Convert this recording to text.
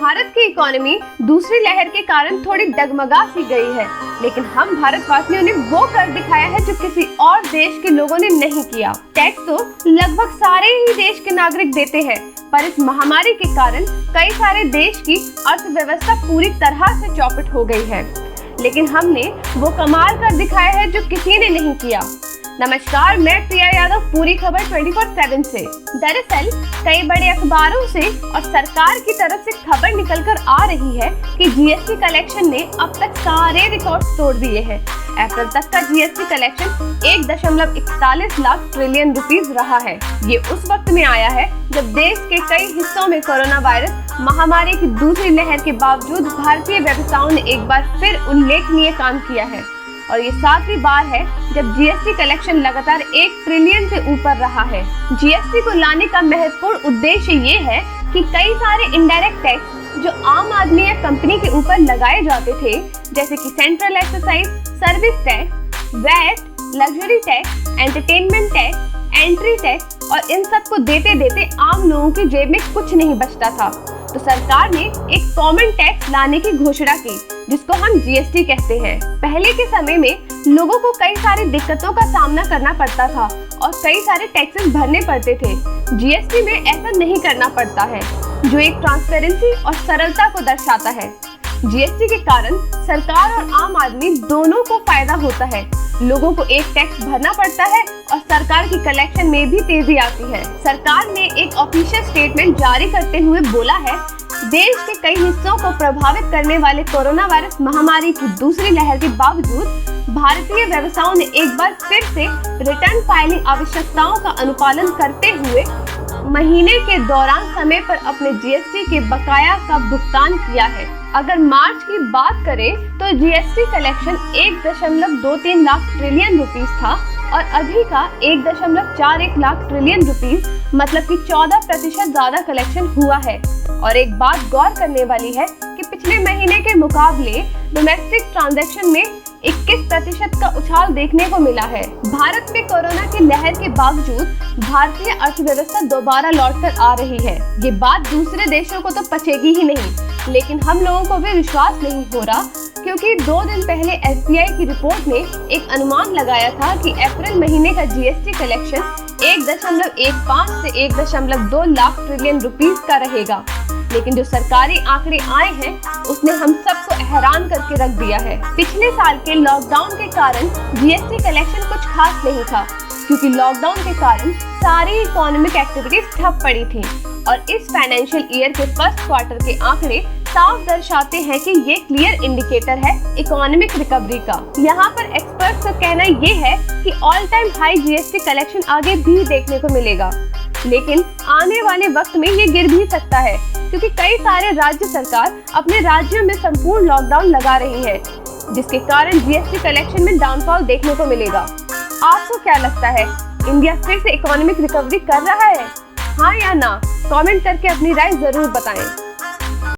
भारत की इकोनॉमी दूसरी लहर के कारण थोड़ी डगमगा सी गई है, लेकिन हम भारतवासियों ने वो कर दिखाया है जो किसी और देश के लोगों ने नहीं किया। टैक्स तो लगभग सारे ही देश के नागरिक देते हैं, पर इस महामारी के कारण कई सारे देश की अर्थव्यवस्था पूरी तरह से चौपट हो गई है, लेकिन हमने वो कमाल कर दिखाया है जो किसी ने नहीं किया। नमस्कार, मैं प्रिया यादव, पूरी खबर 24/7 से। दरअसल कई बड़े अखबारों से और सरकार की तरफ से खबर निकलकर आ रही है कि जीएसटी कलेक्शन ने अब तक सारे रिकॉर्ड तोड़ दिए हैं। अप्रैल तक का GST collection 1.41 lakh trillion rupees रहा है। ये उस वक्त में आया है जब देश के कई हिस्सों में कोरोना वायरस महामारी की दूसरी लहर के बावजूद भारतीय व्यवसायों ने एक बार फिर उल्लेखनीय काम किया है, और ये 7वीं बार है जब जीएसटी कलेक्शन लगातार 1 ट्रिलियन से ऊपर रहा है। जीएसटी को लाने का महत्वपूर्ण उद्देश्य ये है कि कई सारे इनडायरेक्ट टैक्स जो आम आदमी या कंपनी के ऊपर लगाए जाते थे, जैसे कि central excise, service tax, VAT, luxury tax, entertainment tax, entry tax, और इन सब को देते देते आम लोगों की जेब में कुछ नहीं बचता था। तो सरकार ने एक कॉमन टैक्स लाने की घोषणा की, जिसको हम जीएसटी कहते हैं। पहले के समय में लोगों को कई सारी दिक्कतों का सामना करना पड़ता था और कई सारे टैक्सेस भरने पड़ते थे। जीएसटी में ऐसा नहीं करना पड़ता है, जो एक ट्रांसपेरेंसी और सरलता को दर्शाता है। जीएसटी के कारण सरकार और आम आदमी दोनों को फायदा होता है। लोगों को एक टैक्स भरना पड़ता है और सरकार की कलेक्शन में भी तेजी आती है। सरकार ने एक ऑफिशियल स्टेटमेंट जारी करते हुए बोला है, देश के कई हिस्सों को प्रभावित करने वाले कोरोना वायरस महामारी की दूसरी लहर के बावजूद भारतीय व्यवसायों ने एक बार फिर से रिटर्न फाइलिंग आवश्यकताओं का अनुपालन करते हुए महीने के दौरान समय पर अपने जीएसटी के बकाया का भुगतान किया है। अगर मार्च की बात करें तो GST collection 1.23 lakh trillion rupees था और अभी का 1.41 लाख ट्रिलियन रुपीस, मतलब कि 14% ज्यादा कलेक्शन हुआ है। और एक बात गौर करने वाली है कि पिछले महीने के मुकाबले डोमेस्टिक ट्रांजैक्शन में 21% का उछाल देखने को मिला है। भारत में कोरोना की लहर के बावजूद भारतीय अर्थव्यवस्था दोबारा लौटकर आ रही है। ये बात दूसरे देशों को तो पचेगी ही नहीं, लेकिन हम लोगों को भी विश्वास नहीं हो रहा, क्योंकि 2 दिन पहले एसबीआई की रिपोर्ट ने एक अनुमान लगाया था कि अप्रैल महीने का जीएसटी कलेक्शन 1.15 से 1.2 लाख ट्रिलियन रुपीस का रहेगा, लेकिन जो सरकारी आंकड़े आए हैं उसने हम सबको हैरान करके रख दिया है। पिछले साल के लॉकडाउन के कारण जीएसटी कलेक्शन कुछ खास नहीं था, क्योंकि लॉकडाउन के कारण सारी इकोनॉमिक एक्टिविटीज ठप पड़ी थी, और इस फाइनेंशियल ईयर के फर्स्ट क्वार्टर के आंकड़े साफ दर्शाते हैं कि ये क्लियर इंडिकेटर है इकोनॉमिक रिकवरी का। यहाँ पर एक्सपर्ट्स का कहना ये है कि all time high GST collection आगे भी देखने को मिलेगा, लेकिन आने वाले वक्त में ये गिर भी सकता है, क्योंकि कई सारे राज्य सरकार अपने राज्यों में संपूर्ण लॉकडाउन लगा रही है, जिसके कारण जीएसटी कलेक्शन में डाउनफॉल देखने को मिलेगा। आपको क्या लगता है, इंडिया फिर से इकोनॉमिक रिकवरी कर रहा है? हाँ या ना? कमेंट करके अपनी राय जरूर बताएं।